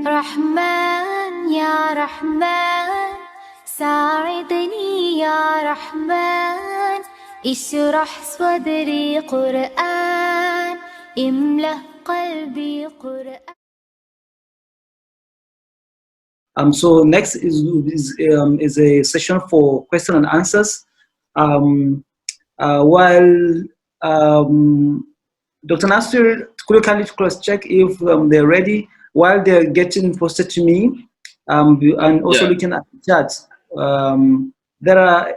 رحمن يا رحمن ساعدني يا رحمن اشرح صدري قرآن املأ قلبي قرآن. So next is a session for question and answers. While Dr. Nasir, could you kindly cross-check if they're ready while they're getting posted to me, and also looking at the chat. There are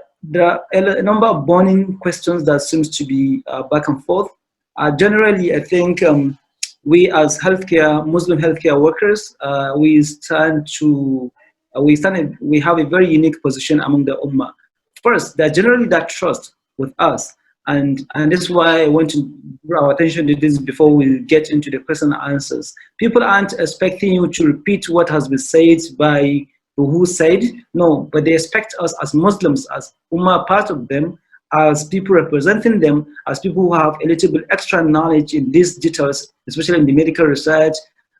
a number of burning questions that seems to be back and forth. Generally, I think we as Muslim healthcare workers, we have a very unique position among the Ummah. First, there's generally that trust with us. And this is why I want to draw our attention to this before we get into the question and answers. People aren't expecting you to repeat what has been said by who said, no, but they expect us as Muslims, as Ummah, part of them, as people representing them, as people who have a little bit extra knowledge in these details, especially in the medical research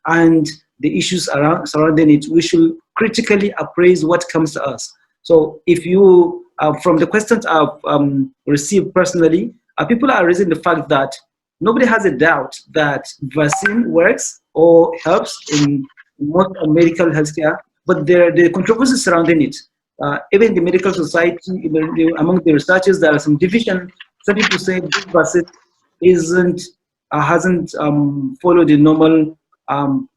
and the issues surrounding it. We should critically appraise what comes to us. So if you, from the questions I've received personally, people are raising the fact that nobody has a doubt that vaccine works or helps in most medical healthcare, but the controversy surrounding it. Even in the medical society, among the researchers, there are some division. Some people say this vaccine hasn't followed the normal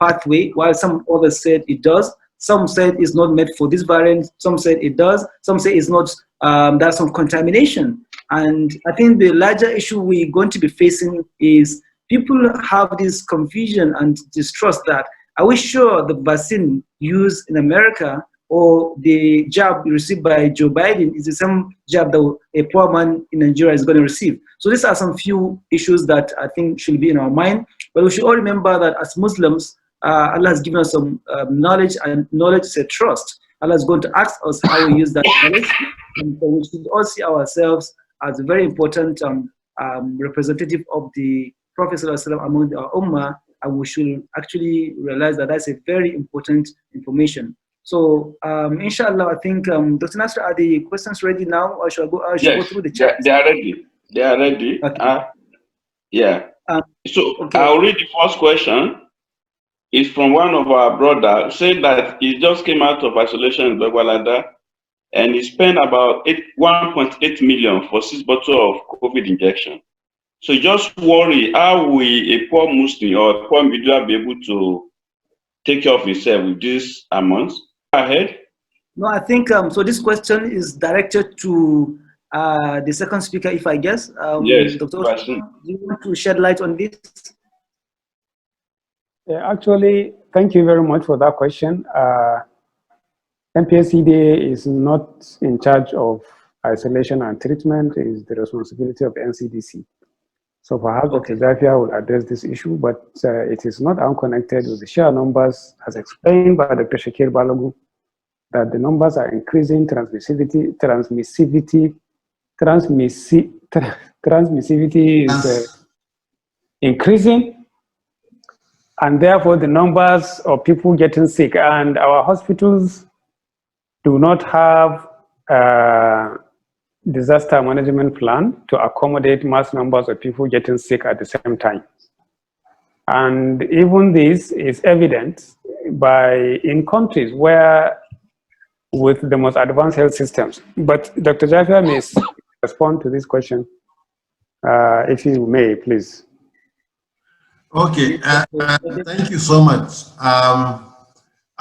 pathway, while some others said it does. Some said it's not meant for this variant. Some said it does. Some say it's not. There's some contamination. And I think the larger issue we're going to be facing is people have this confusion and distrust that, are we sure the vaccine used in America or the jab received by Joe Biden is the same jab that a poor man in Nigeria is going to receive? So these are some few issues that I think should be in our mind. But we should all remember that as Muslims, Allah has given us some knowledge, and knowledge is a trust. Allah is going to ask us how we use that knowledge. And so we should all see ourselves as a very important representative of the Prophet ﷺ among our Ummah, and we should actually realize that that's a very important information. So, inshallah, I think, Dr. Nasir, are the questions ready now, or should I go, go through the chat? They are ready. They are ready. Okay. So, okay. I'll read the first question. It's from one of our brothers, saying that he just came out of isolation in Bagwalada, and he spent about 1.8 million for 6 bottles of COVID injection. So just worry, how will a poor Muslim or a poor individual be able to take care of himself with this amount? Go ahead. No, I think, so this question is directed to the second speaker, if I guess. Yes. Dr. Osman, do you want to shed light on this? Actually, thank you very much for that question. NPHCDA is not in charge of isolation and treatment. It is the responsibility of NCDC. So perhaps Dr. Jafia will address this issue, but it is not unconnected with the sheer numbers, as explained by Dr. Shakir Balogu, that the numbers are increasing, transmissivity is increasing, and therefore the numbers of people getting sick, and our hospitals do not have a disaster management plan to accommodate mass numbers of people getting sick at the same time. And even this is evident in countries where with the most advanced health systems. But Dr. Jafia may respond to this question, if you may, please. Okay, thank you so much.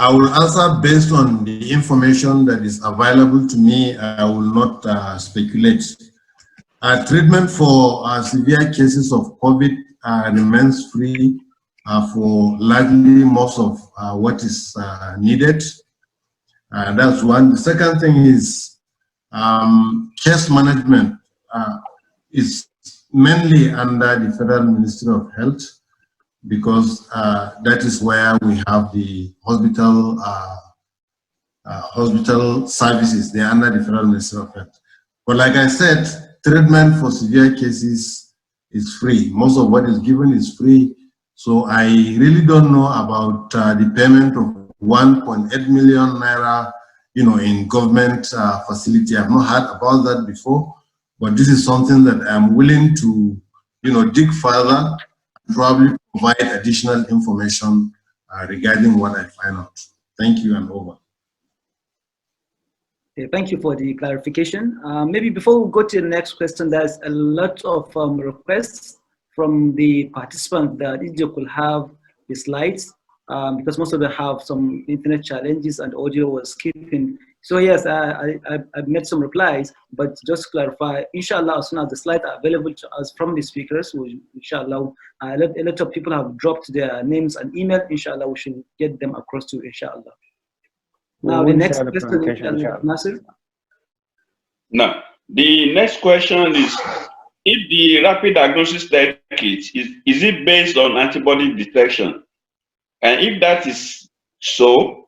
I will answer based on the information that is available to me. I will not speculate. Treatment for severe cases of COVID remains free for largely most of what is needed. That's one. The second thing is case management is mainly under the Federal Ministry of Health, because that is where we have the hospital services. They are under the Federal Ministry of Health. But like I said, treatment for severe cases is free. Most of what is given is free. So I really don't know about the payment of 1.8 million naira, in government facility. I've not heard about that before, but this is something that I'm willing to, dig further, probably provide additional information regarding what I find out. Thank you, and over. Thank you for the clarification. Maybe before we go to the next question, there's a lot of requests from the participants that if they could have the slides, because most of them have some internet challenges and audio was skipping. So yes, I've made some replies, but just to clarify, inshallah, as soon as the slides are available to us from the speakers, inshallah, a lot of people have dropped their names and email. Inshallah, we should get them across to you, inshallah. Now the next question, Nasir. Now, the next question is, if the rapid diagnosis test kit, is it based on antibody detection? And if that is so,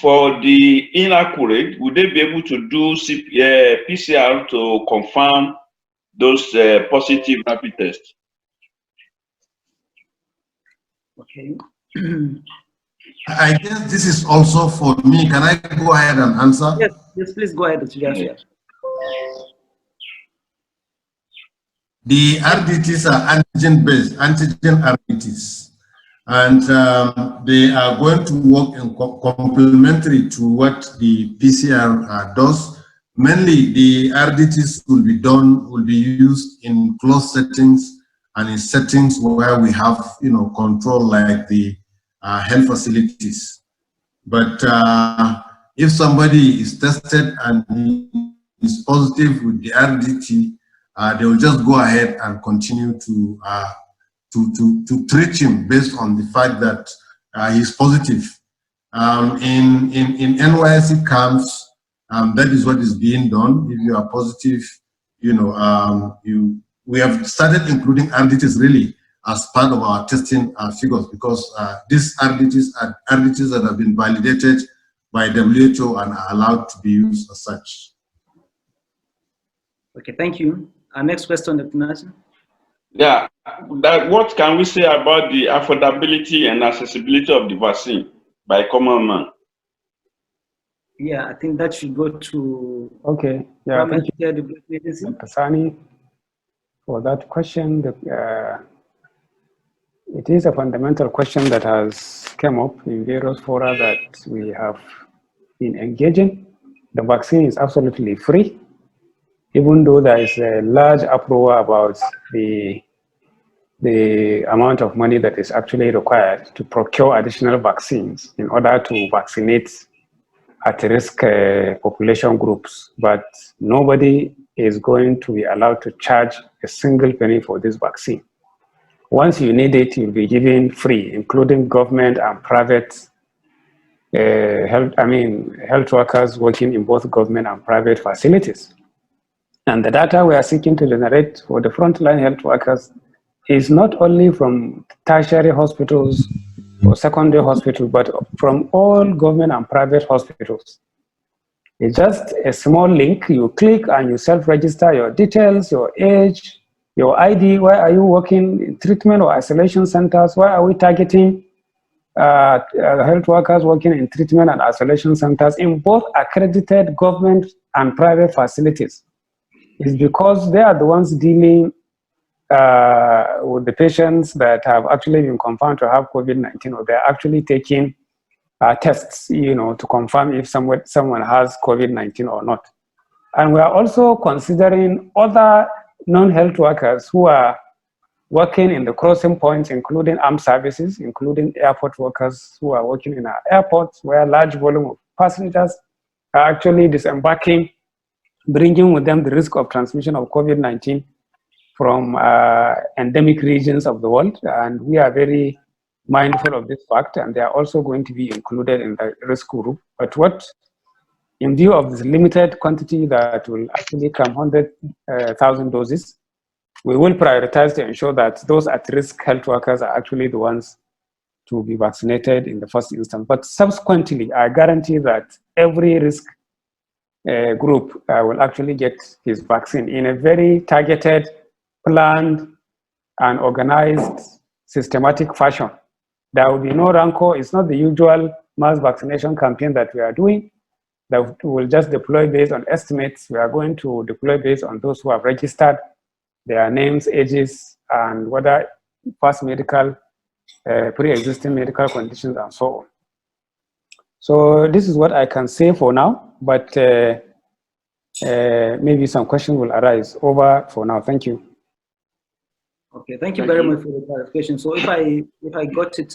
for the inaccurate, would they be able to do PCR to confirm those positive rapid tests? Okay. I guess this is also for me. Can I go ahead and answer? Yes, please go ahead. Yes. The RDTs are antigen-based, antigen RDTs. And they are going to work in complementary to what the PCR does. Mainly, the RDTs will be used in closed settings and in settings where we have, control like the health facilities. But if somebody is tested and is positive with the RDT, they will just go ahead and continue to treat him based on the fact that he's positive. In NYSC camps, that is what is being done. If you are positive, we have started including RDTs really as part of our testing figures, because these RDTs are RDTs that have been validated by WHO and are allowed to be used as such. Okay, thank you. Our next question, Dr. Nasir. Yeah, what can we say about the affordability and accessibility of the vaccine by common man? Yeah, I think that should go to. Okay, yeah, thank you, Dr. Sani, for that question. It is a fundamental question that has come up in various fora that we have been engaging. The vaccine is absolutely free, even though there is a large uproar about the amount of money that is actually required to procure additional vaccines in order to vaccinate at-risk population groups. But nobody is going to be allowed to charge a single penny for this vaccine. Once you need it, you'll be given free, including government and private health workers working in both government and private facilities. And the data we are seeking to generate for the frontline health workers is not only from tertiary hospitals or secondary hospitals, but from all government and private hospitals. It's just a small link. You click and you self-register your details, your age, your ID, where are you working in treatment or isolation centers, where are we targeting health workers working in treatment and isolation centers in both accredited government and private facilities. It's because they are the ones dealing with the patients that have actually been confirmed to have COVID-19, or they're actually taking tests, to confirm if someone has COVID-19 or not. And we are also considering other non-health workers who are working in the crossing points, including armed services, including airport workers who are working in our airports, where large volume of passengers are actually disembarking, bringing with them the risk of transmission of COVID-19 from endemic regions of the world. And we are very mindful of this fact, and they are also going to be included in the risk group. But in view of this limited quantity that will actually come, 100,000 doses, we will prioritize to ensure that those at-risk health workers are actually the ones to be vaccinated in the first instance. But subsequently, I guarantee that every risk group will actually get his vaccine in a very targeted, planned, and organized, systematic fashion. There will be no rancor. It's not the usual mass vaccination campaign that we are doing, that we will just deploy based on estimates. We are going to deploy based on those who have registered, their names, ages, and whether past medical, pre-existing medical conditions, and so on. So this is what I can say for now, but maybe some questions will arise. Over for now. Thank you. Okay, thank you very much for the clarification. So if I got it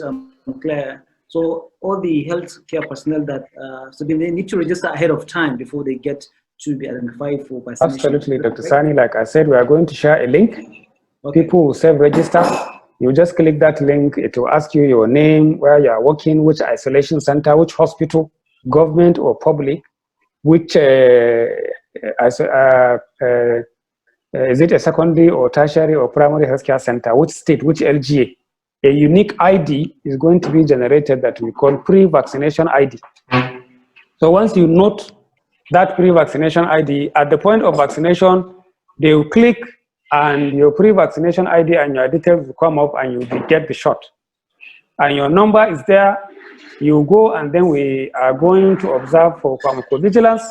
clear, so all the healthcare personnel that so they need to register ahead of time before they get to be identified for vaccination. Absolutely, Dr. Sani. Like I said, we are going to share a link. Okay. People will self-register. You just click that link. It will ask you your name, where you are working, which isolation center, which hospital, government or public, which is it a secondary or tertiary or primary healthcare center, which state, which LGA. A unique ID is going to be generated that we call pre-vaccination ID. So once you note that pre-vaccination ID, at the point of vaccination, they will click and your pre-vaccination ID and your details will come up and you will get the shot. And your number is there. You go and then we are going to observe for pharmacovigilance.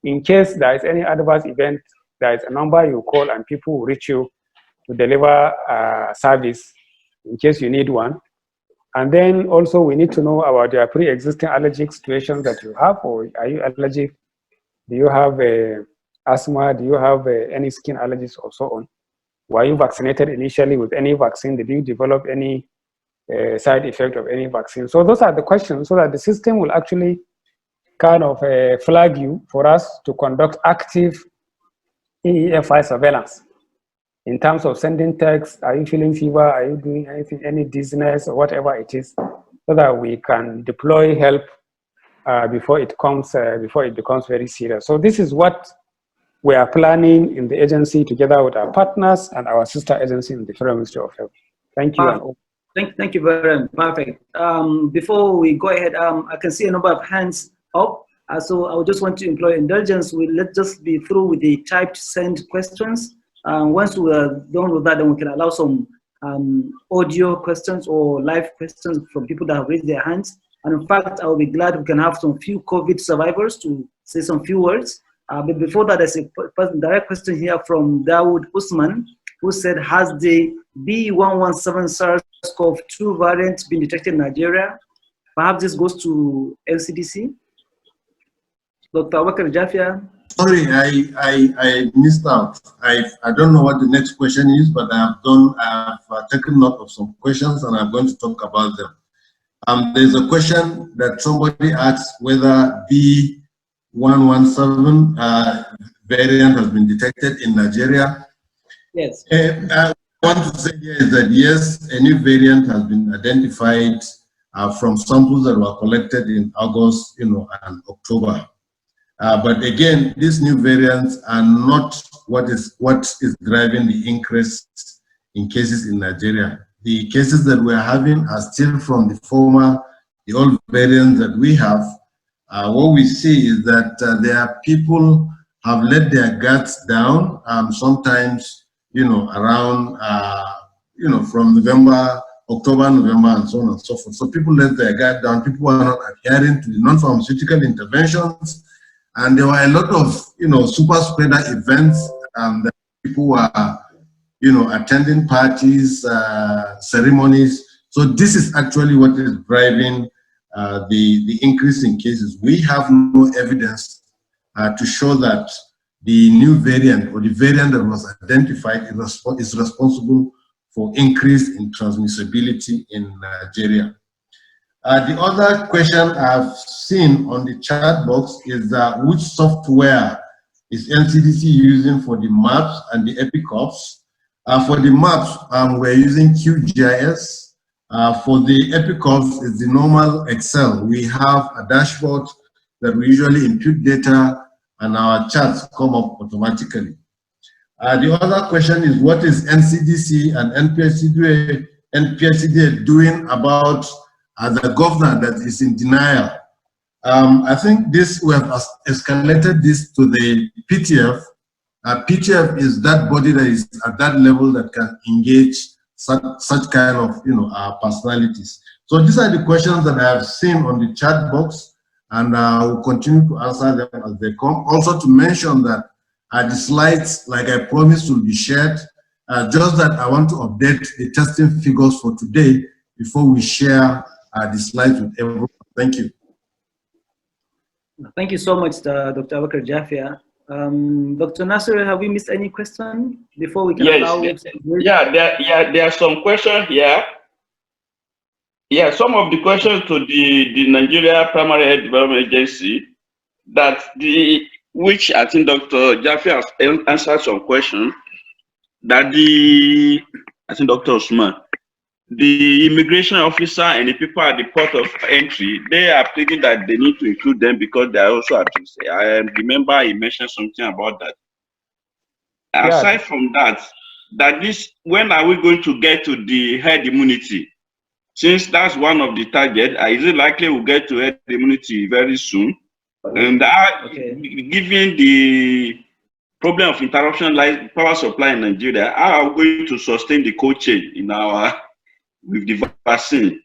In case there is any adverse event, there is a number you call and people will reach you to deliver service in case you need one. And then also we need to know about your pre-existing allergic situations that you have, or are you allergic? Do you have asthma? Do you have any skin allergies or so on? Were you vaccinated initially with any vaccine? Did you develop any side effect of any vaccine? So those are the questions, so that the system will actually kind of flag you for us to conduct active EEFI surveillance in terms of sending texts. Are you feeling fever? Are you doing anything, any dizziness or whatever it is, so that we can deploy help before it becomes very serious. So this is what we are planning in the agency together with our partners and our sister agency in the Federal Ministry of Health. Thank you. Thank you very much. Perfect. Before we go ahead, I can see a number of hands up. So I would just want to employ indulgence. Let's just be through with the typed send questions. Once we are done with that, then we can allow some audio questions or live questions from people that have raised their hands. And in fact, I will be glad we can have some few COVID survivors to say some few words. But before that, there's a direct question here from Dawood Usman, who said, has the B117 SARS-CoV-2 variant been detected in Nigeria? Perhaps this goes to NCDC. Dr. Abubakar Jafia. Sorry, I missed out. I don't know what the next question is, but I've taken note of some questions and I'm going to talk about them. There's a question that somebody asked whether B117 variant has been detected in Nigeria. Yes. I want to say here is that yes, a new variant has been identified from samples that were collected in August, and October. But again, these new variants are not what is driving the increase in cases in Nigeria. The cases that we're having are still from the old variants that we have. What we see is that there are people have let their guards down, sometimes, around, from October, November, and so on and so forth. So people let their guard down. People are not adhering to the non-pharmaceutical interventions. And there were a lot of, super spreader events that people were, attending parties, ceremonies. So this is actually what is driving the increase in cases. We have no evidence to show that the new variant or the variant that was identified is responsible for increase in transmissibility in Nigeria. The other question I've seen on the chat box is which software is NCDC using for the maps and the EPICOPS? For the maps, we're using QGIS. For the EPICOPS, it's the normal Excel. We have a dashboard that we usually input data and our charts come up automatically. The other question is, what is NCDC and NPSCDA doing about the governor that is in denial? I think we have escalated this to the PTF. PTF is that body that is at that level that can engage such kind of personalities. So these are the questions that I have seen on the chat box, and I will continue to answer them as they come. Also to mention that the slides, like I promised, will be shared. Just that I want to update the testing figures for today before we share the slides with everyone. Thank you. Thank you so much, Dr. Abubakar Jafia. Dr. Nasser, have we missed any question before we can allow? There are some questions here. Yeah, some of the questions to the Nigeria Primary Health Development Agency which I think Dr. Jafia has answered some questions that I think Dr. Osman, the immigration officer and the people at the port of entry, they are pleading that they need to include them because they are also at risk. I remember he mentioned something about that. Yeah. Aside from that, when are we going to get to the herd immunity? Since that's one of the targets, is it likely we'll get to herd immunity very soon? And given the problem of interruption like power supply in Nigeria, how are we going to sustain the cold chain with the vaccine?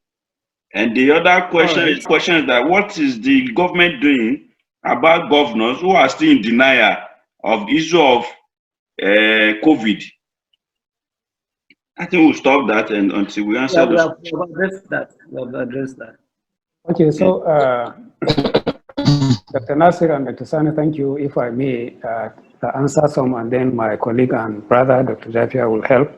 And the other question is that what is the government doing about governors who are still in denial of the issue of COVID? I think we'll stop that until we answer those. We'll address that. Okay, so Dr. Nasir and Dr. Sani, thank you. If I may answer some, and then my colleague and brother, Dr. Jafia, will help.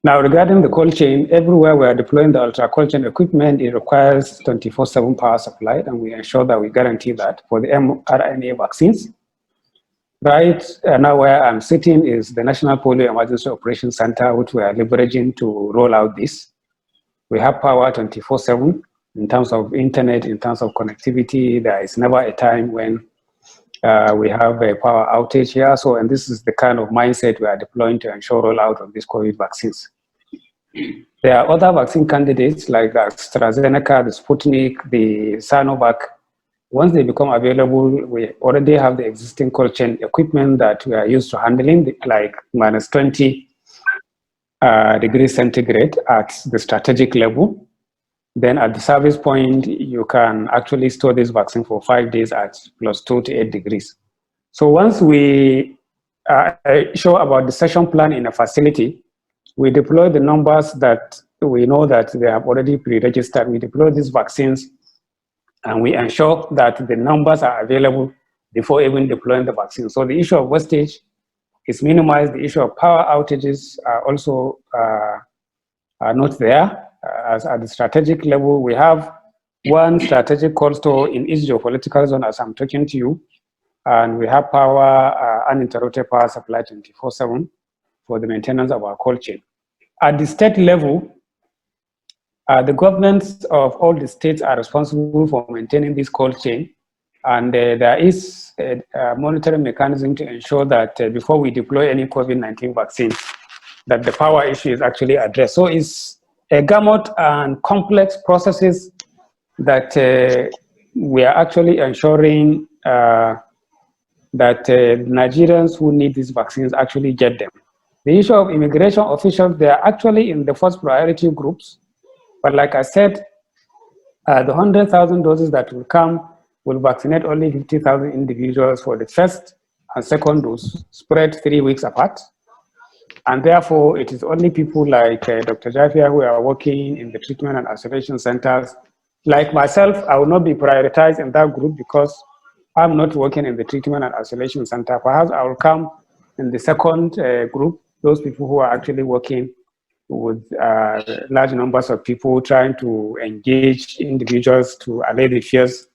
Now, regarding the cold chain, everywhere we are deploying the ultra cold chain equipment, it requires 24/7 power supply, and we ensure that we guarantee that for the mRNA vaccines. Right now where I'm sitting is the National Polio Emergency Operations Center, which we are leveraging to roll out this. We have power 24/7 in terms of internet, in terms of connectivity. There is never a time when we have a power outage here. So, and this is the kind of mindset we are deploying to ensure rollout of these COVID vaccines. There are other vaccine candidates like the AstraZeneca, the Sputnik, the Sinovac. Once they become available, we already have the existing cold chain equipment that we are used to handling, like -20 degrees centigrade at the strategic level. Then at the service point, you can actually store this vaccine for 5 days at +2 to 8 degrees. So once we show about the session plan in a facility, we deploy the numbers that we know that they have already pre-registered. We deploy these vaccines, and we ensure that the numbers are available before even deploying the vaccine. So the issue of wastage is minimized. The issue of power outages are also are not there. As at the strategic level, we have one strategic cold store in each geopolitical zone as I'm talking to you, and we have power, uninterrupted power supply 24/7 for the maintenance of our cold chain. At the state level, the governments of all the states are responsible for maintaining this cold chain, and there is a monitoring mechanism to ensure that before we deploy any COVID-19 vaccine, that the power issue is actually addressed. So it's a gamut and complex processes that we are actually ensuring that Nigerians who need these vaccines actually get them. The issue of immigration officials, they are actually in the first priority groups. But like I said, the 100,000 doses that will come will vaccinate only 50,000 individuals for the first and second dose, spread 3 weeks apart. And therefore, it is only people like Dr. Jafia who are working in the treatment and isolation centers. Like myself, I will not be prioritized in that group because I'm not working in the treatment and isolation center. Perhaps I will come in the second group, those people who are actually working with large numbers of people trying to engage individuals to allay the fears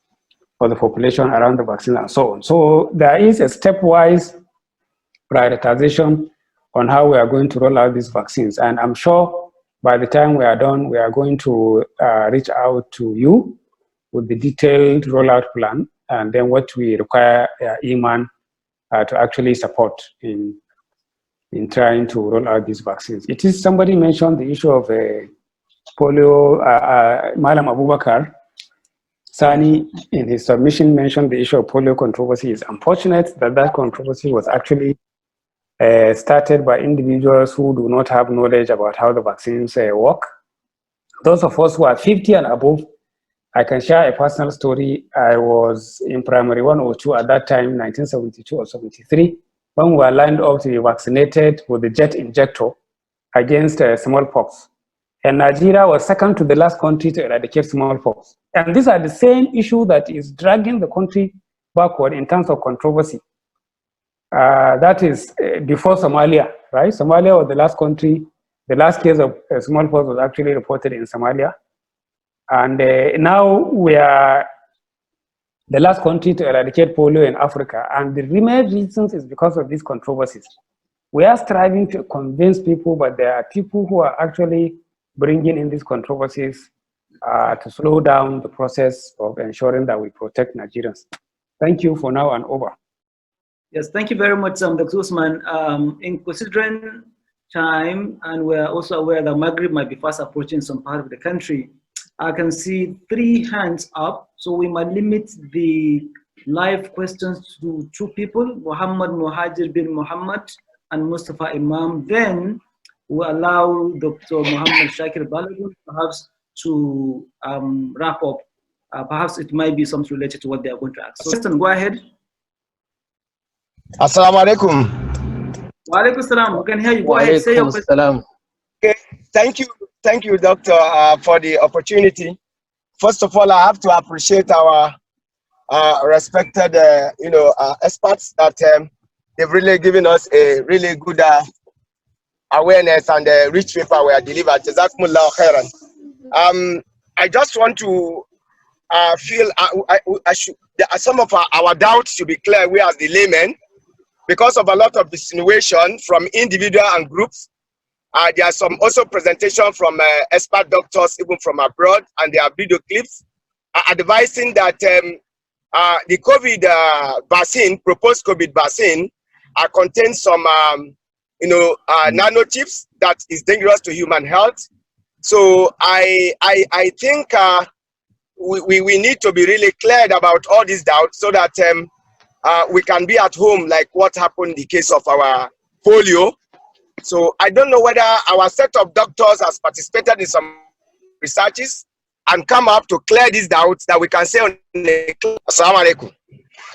for the population around the vaccine and so on. So there is a stepwise prioritization on how we are going to roll out these vaccines. And I'm sure by the time we are done, we are going to reach out to you with the detailed rollout plan and then what we require EMAN to actually support in trying to roll out these vaccines. It is, somebody mentioned the issue of polio, Malam Abubakar Sani in his submission mentioned the issue of polio controversy. It's unfortunate that that controversy was actually started by individuals who do not have knowledge about how the vaccines work. Those of us who are 50 and above, I can share a personal story. I was in primary 1 or 2 at that time, 1972 or 73, when we were lined up to be vaccinated with the jet injector against smallpox. And Nigeria was second to the last country to eradicate smallpox. And these are the same issue that is dragging the country backward in terms of controversy. That is before Somalia, right? Somalia was the last country, the last case of smallpox was actually reported in Somalia. And now we are the last country to eradicate polio in Africa. And the main reasons is because of these controversies. We are striving to convince people, but there are people who are actually bringing in these controversies to slow down the process of ensuring that we protect Nigerians. Thank you for now and over. Yes, thank you very much, Dr. Usman. In considering time, and we're also aware that Maghrib might be fast approaching some part of the country, I can see 3 hands up, so we might limit the live questions to 2 people, Muhammad Muhajir bin Muhammad and Mustafa Imam. Then we'll allow Dr. Muhammad Shakir Balagun perhaps to wrap up. Perhaps it might be something related to what they are going to ask. So, Justin, go ahead. Assalamu alaikum. Wa alaikum salam. We can hear you. Go ahead. Say your question. Okay. Thank you, Doctor, for the opportunity. First of all, I have to appreciate our respected, experts that they've really given us a really good awareness, and the rich paper were delivered. Jazakumullahu khairan. I just want to feel some of our doubts should be clear. We as the laymen, because of a lot of insinuation from individual and groups. There are some also presentation from expert doctors, even from abroad, and there are video clips advising that the COVID vaccine, proposed COVID vaccine, contains some, nanochips that is dangerous to human health. So I think we need to be really clear about all these doubts so that we can be at home, like what happened in the case of our polio. So I don't know whether our set of doctors has participated in some researches and come up to clear these doubts that we can say on the Assalamu alaikum.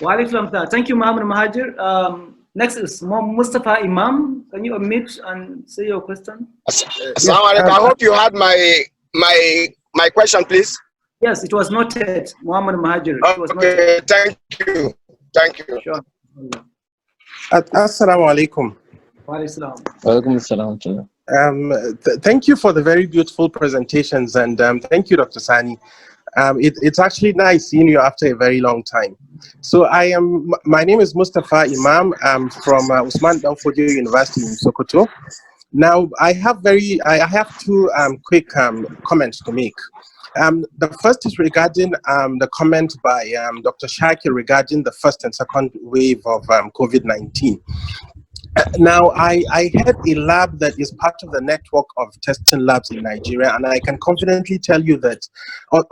Wa alaikum salam. Thank you, Muhammad Muhajir. Next is Mustafa Imam. Can you admit and say your question? Assalamu alaikum. I hope you had my question, please. Yes, it was noted, Muhammad Muhajir. It was noted. Thank you. Sure. Assalamu alaikum. Thank you for the very beautiful presentations, and thank you, Dr. Sani. It's actually nice seeing you after a very long time. So my name is Mustafa Imam. I'm from Usman Danfodio University in Sokoto. Now, I have 2 quick comments to make. The first is regarding the comment by Dr. Shakir regarding the first and second wave of COVID-19. Now, I had a lab that is part of the network of testing labs in Nigeria, and I can confidently tell you that,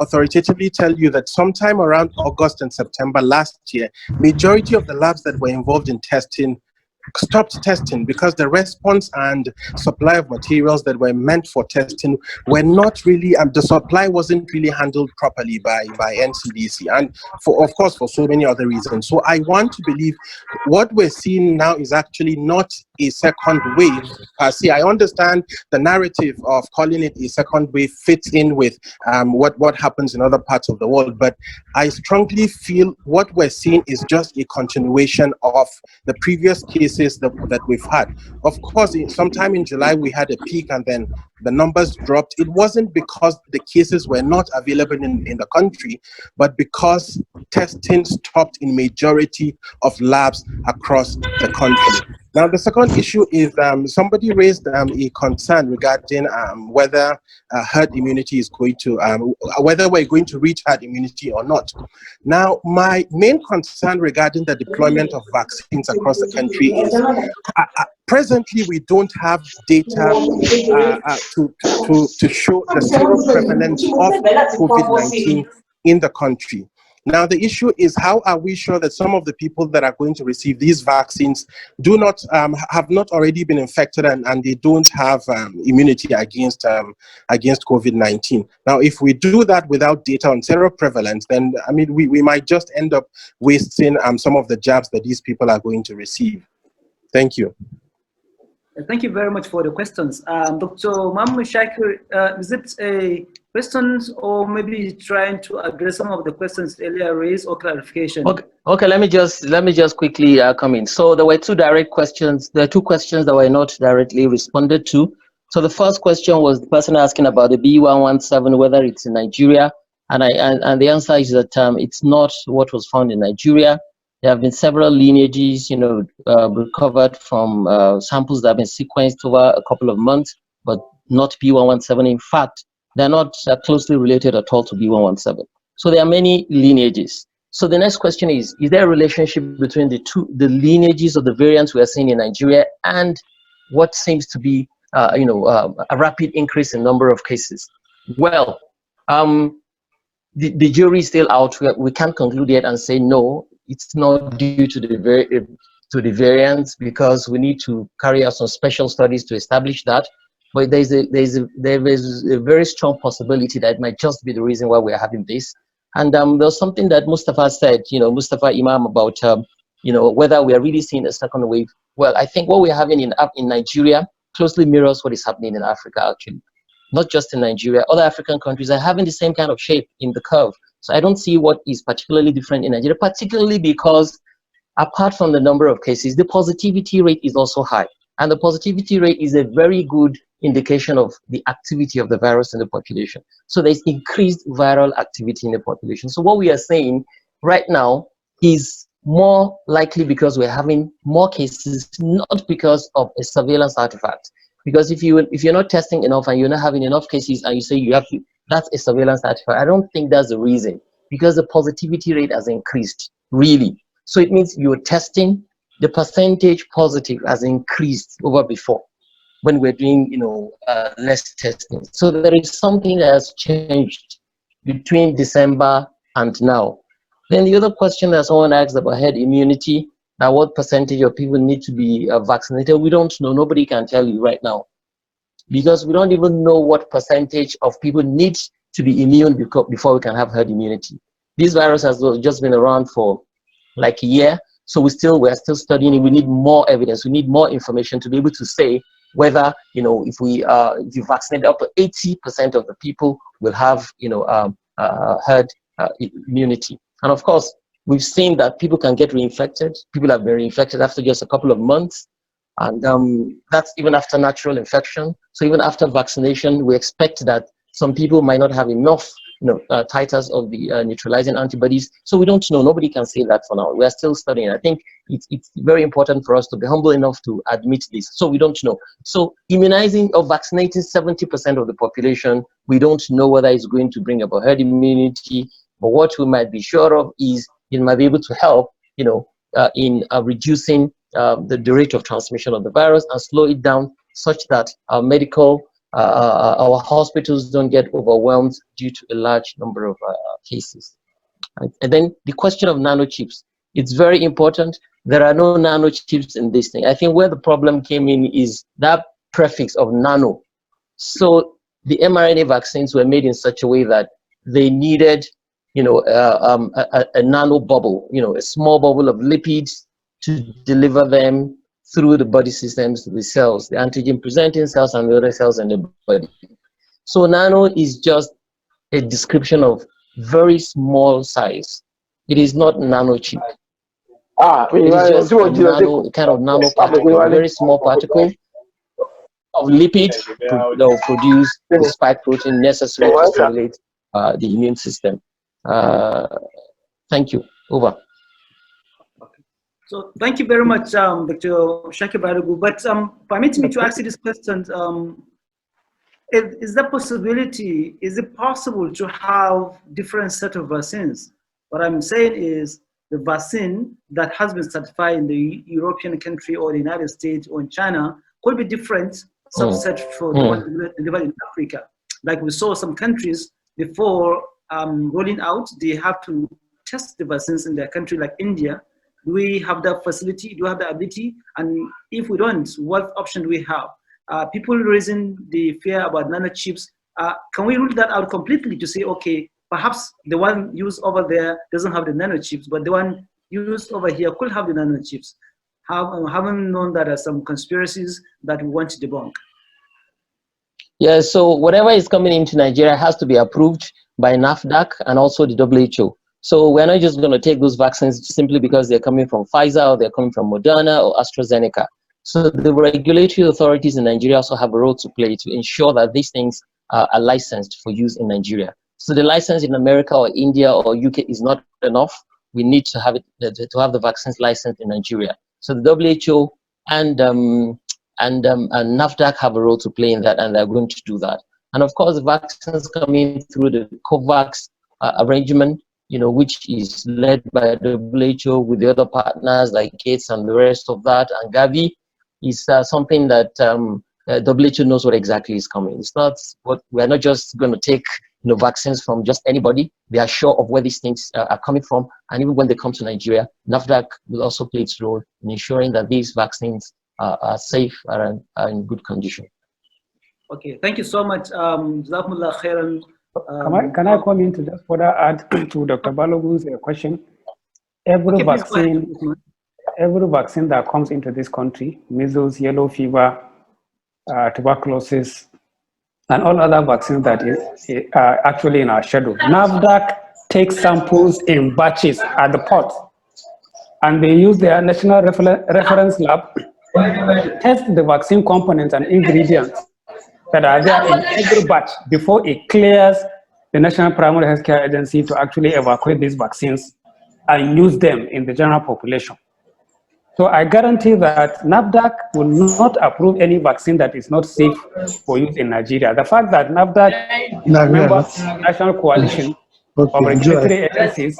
authoritatively tell you that sometime around August and September last year, majority of the labs that were involved in testing stopped testing because the response and supply of materials that were meant for testing were not really, the supply wasn't really handled properly by NCDC, and of course for so many other reasons. So I want to believe what we're seeing now is actually not a second wave per se. I understand the narrative of calling it a second wave fits in with what happens in other parts of the world, but I strongly feel what we're seeing is just a continuation of the previous cases that we've had. Of course, sometime in July we had a peak and then the numbers dropped. It wasn't because the cases were not available in the country, but because testing stopped in majority of labs across the country. Now, the second issue is somebody raised a concern regarding whether herd immunity is going to, whether we're going to reach herd immunity or not. Now, my main concern regarding the deployment of vaccines across the country is presently we don't have data to show the zero prevalence of COVID-19 in the country. Now, the issue is, how are we sure that some of the people that are going to receive these vaccines do not have not already been infected and they don't have immunity against COVID-19? Now, if we do that without data on seroprevalence, then I mean we might just end up wasting some of the jabs that these people are going to receive. Thank you. Thank you very much for the questions. Dr. Mohammed Shakir, is it a questions or maybe trying to address some of the questions earlier raised or clarification? Okay, let me just quickly come in. So there were two direct questions. There are two questions that were not directly responded to. So the first question was the person asking about the B117, whether it's in Nigeria, and the answer is that it's not what was found in Nigeria. There have been several lineages, recovered from samples that have been sequenced over a couple of months, but not B117. In fact, they're not closely related at all to B117. So there are many lineages. So the next question is there a relationship between the lineages of the variants we are seeing in Nigeria and what seems to be, a rapid increase in number of cases? Well, the jury is still out. We can't conclude yet and say no, it's not due to the variants, because we need to carry out some special studies to establish that. But there is a very strong possibility that it might just be the reason why we're having this. And there's something that Mustafa said, Mustafa Imam, about whether we are really seeing a second wave. Well, I think what we're having in Nigeria closely mirrors what is happening in Africa, actually. Not just in Nigeria, other African countries are having the same kind of shape in the curve. So I don't see what is particularly different in Nigeria, particularly because apart from the number of cases, the positivity rate is also high. And the positivity rate is a very good indication of the activity of the virus in the population. So there's increased viral activity in the population. So what we are saying right now is more likely because we're having more cases, not because of a surveillance artifact. Because if you're not testing enough and you're not having enough cases and you say that's a surveillance artifact, I don't think that's the reason, because the positivity rate has increased, really. So it means you're testing, the percentage positive has increased over before when we're doing, less testing. So there is something that has changed between December and now. Then the other question that someone asked about herd immunity, now what percentage of people need to be vaccinated? We don't know. Nobody can tell you right now, because we don't even know what percentage of people need to be immune before we can have herd immunity. This virus has just been around for like a year, so we're still studying it. We need more evidence. We need more information to be able to say whether, if you vaccinate up to 80% of the people will have, herd immunity. And of course, we've seen that people can get reinfected. People have been reinfected after just a couple of months. And that's even after natural infection. So even after vaccination, we expect that some people might not have enough titers of the neutralizing antibodies. So we don't know. Nobody can say that for now. We are still studying. I think it's very important for us to be humble enough to admit this. So we don't know. So immunizing or vaccinating 70% of the population, we don't know whether it's going to bring about herd immunity. But what we might be sure of is it might be able to help, in reducing the rate of transmission of the virus and slow it down such that our hospitals don't get overwhelmed due to a large number of cases. And then the question of nanochips, it's very important. There are no nanochips in this thing. I think where the problem came in is that prefix of nano. So the mRNA vaccines were made in such a way that they needed a nano bubble, a small bubble of lipids to deliver them through the body systems to the cells, the antigen presenting cells and the other cells in the body. So nano is just a description of very small size. It is not nanochip. It is just a kind of nano particle, a very small particle of lipid that will produce the spike protein necessary to stimulate the immune system. Thank you. Over. So thank you very much, Dr. Shakir Balogun. But permit me to ask you this question. Is it possible to have different set of vaccines? What I'm saying is the vaccine that has been certified in the European country or the United States or in China could be different subset for the one delivered in Africa. Like we saw some countries before rolling out, they have to test the vaccines in their country like India? Do we have that facility? Do we have the ability? And if we don't, what option do we have? People raising the fear about nanochips. Can we rule that out completely to say, okay, perhaps the one used over there doesn't have the nanochips, but the one used over here could have the nanochips? Haven't known that there are some conspiracies that we want to debunk. Yeah, so whatever is coming into Nigeria has to be approved by NAFDAC and also the WHO. So we're not just going to take those vaccines simply because they're coming from Pfizer or they're coming from Moderna or AstraZeneca. So the regulatory authorities in Nigeria also have a role to play to ensure that these things are licensed for use in Nigeria. So the license in America or India or UK is not enough. We need to have it to have the vaccines licensed in Nigeria. So the WHO and NAFDAC have a role to play in that, and they're going to do that. And of course, the vaccines coming through the COVAX arrangement, which is led by the WHO with the other partners like Gates and the rest of that, and Gavi, is something that WHO knows what exactly is coming. It's not what we're not just going to take vaccines from just anybody. They are sure of where these things are coming from, and even when they come to Nigeria, NAFDAC will also play its role in ensuring that these vaccines are safe and are in good condition. Okay, thank you so much. Jazakumullah khairan. Can I come in to just further add to Dr. Balogun's question? Every vaccine that comes into this country, measles, yellow fever, tuberculosis, and all other vaccines that are actually in our schedule, NAFDAC takes samples in batches at the port, and they use their national reference lab to test the vaccine components and ingredients that are there in every batch before it clears the National Primary Healthcare Agency to actually evacuate these vaccines and use them in the general population. So I guarantee that NAFDAC will not approve any vaccine that is not safe for use in Nigeria. The fact that NAFDAC is a member of the National Coalition of Regulatory Agencies,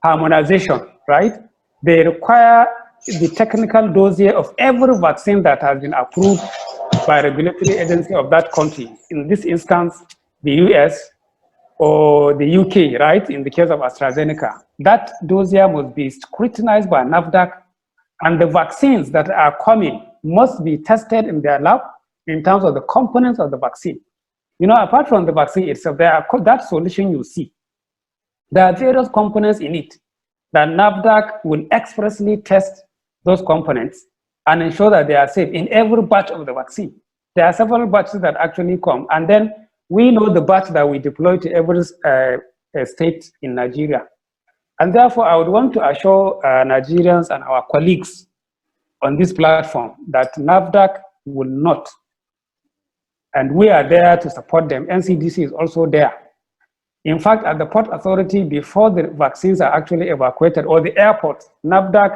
harmonization, right? They require the technical dossier of every vaccine that has been approved by a regulatory agency of that country. In this instance, the US or the UK, right? In the case of AstraZeneca, that dossier must be scrutinized by NAFDAC, and the vaccines that are coming must be tested in their lab in terms of the components of the vaccine. Apart from the vaccine itself, that solution you see, there are various components in it that NAFDAC will expressly test those components and ensure that they are safe in every batch of the vaccine. There are several batches that actually come, and then we know the batch that we deploy to every state in Nigeria. And therefore, I would want to assure Nigerians and our colleagues on this platform that NAFDAC will not, and we are there to support them. NCDC is also there. In fact, at the Port Authority, before the vaccines are actually evacuated, or the airport, NAFDAC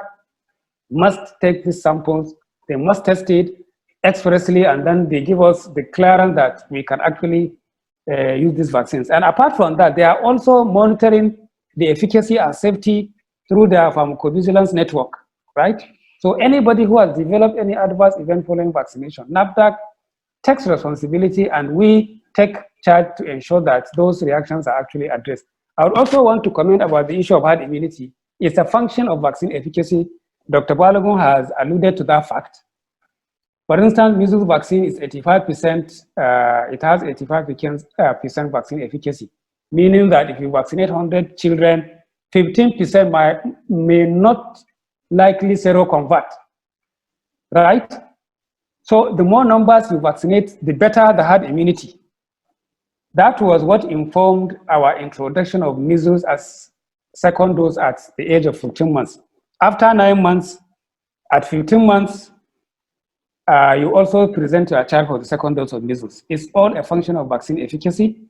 must take these samples, they must test it expressly, and then they give us the clearance that we can actually use these vaccines. And apart from that, they are also monitoring the efficacy and safety through their pharmacovigilance network, right? So anybody who has developed any adverse event following vaccination, NAFDAC takes responsibility, and we take charge to ensure that those reactions are actually addressed. I would also want to comment about the issue of herd immunity. It's a function of vaccine efficacy. Dr. Balogun has alluded to that fact. For instance, measles vaccine is 85%, it has 85% vaccine efficacy, meaning that if you vaccinate 100 children, 15% may not likely seroconvert, right? So the more numbers you vaccinate, the better the herd immunity. That was what informed our introduction of measles as second dose at the age of 15 months. After 9 months, at 15 months, you also present your child for the second dose of measles. It's all a function of vaccine efficacy.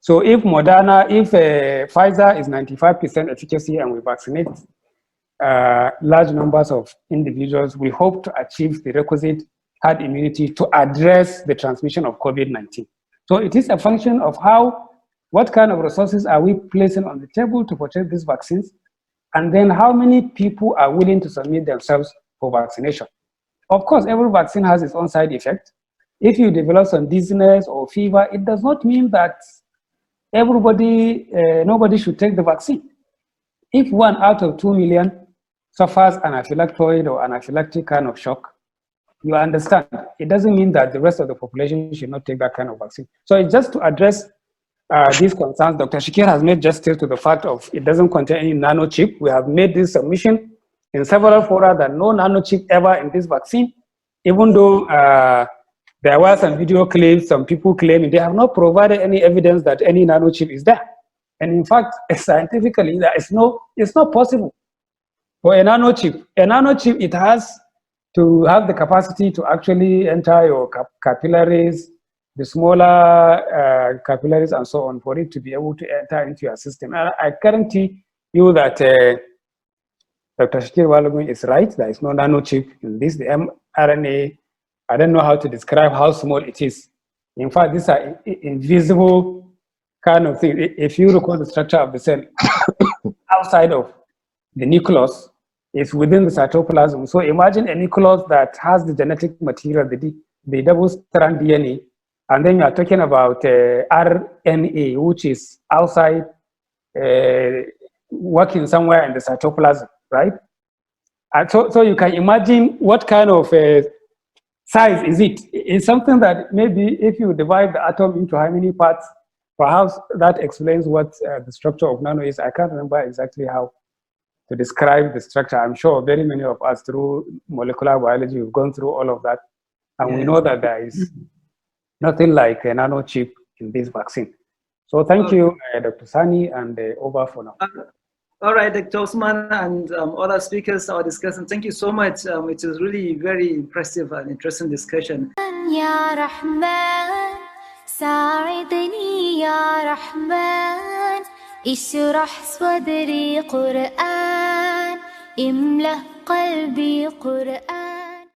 So if Pfizer is 95% efficacy and we vaccinate large numbers of individuals, we hope to achieve the requisite herd immunity to address the transmission of COVID-19. So it is a function of what kind of resources are we placing on the table to purchase these vaccines, and then how many people are willing to submit themselves for vaccination. Of course, every vaccine has its own side effect. If you develop some dizziness or fever, it does not mean that nobody should take the vaccine. If 1 out of 2 million suffers anaphylactoid or anaphylactic kind of shock, you understand, it doesn't mean that the rest of the population should not take that kind of vaccine. So it's just to address these concerns. Dr. Shakir has made justice to the fact of it doesn't contain any nanochip. We have made this submission in several fora that no nanochip ever in this vaccine, even though there were some video clips, some people claiming they have not provided any evidence that any nanochip is there. And in fact, scientifically, it's not possible for a nanochip. A nanochip, it has to have the capacity to actually enter your capillaries, the smaller capillaries and so on, for it to be able to enter into your system. And I guarantee you that Dr. Shakir Balogun is right. There is no nanochip in this. The mRNA, I don't know how to describe how small it is. In fact, these are invisible kind of thing. If you recall the structure of the cell outside of the nucleus, it's within the cytoplasm. So imagine a nucleus that has the genetic material, the double-strand DNA, and then you are talking about RNA, which is outside, working somewhere in the cytoplasm, right? And so you can imagine what kind of size is it. It's something that maybe if you divide the atom into how many parts, perhaps that explains what the structure of nano is. I can't remember exactly how to describe the structure. I'm sure very many of us through molecular biology, we've gone through all of that. And we know that there is nothing like a nanochip in this vaccine. So thank you, Dr. Sani, and over for now. All right, Dr. Osman and other speakers, our discussion. Thank you so much. It was really very impressive and interesting discussion. يا رحمن ساعدني يا رحمن اشرح صدري قرآن املأ قلبي قرآن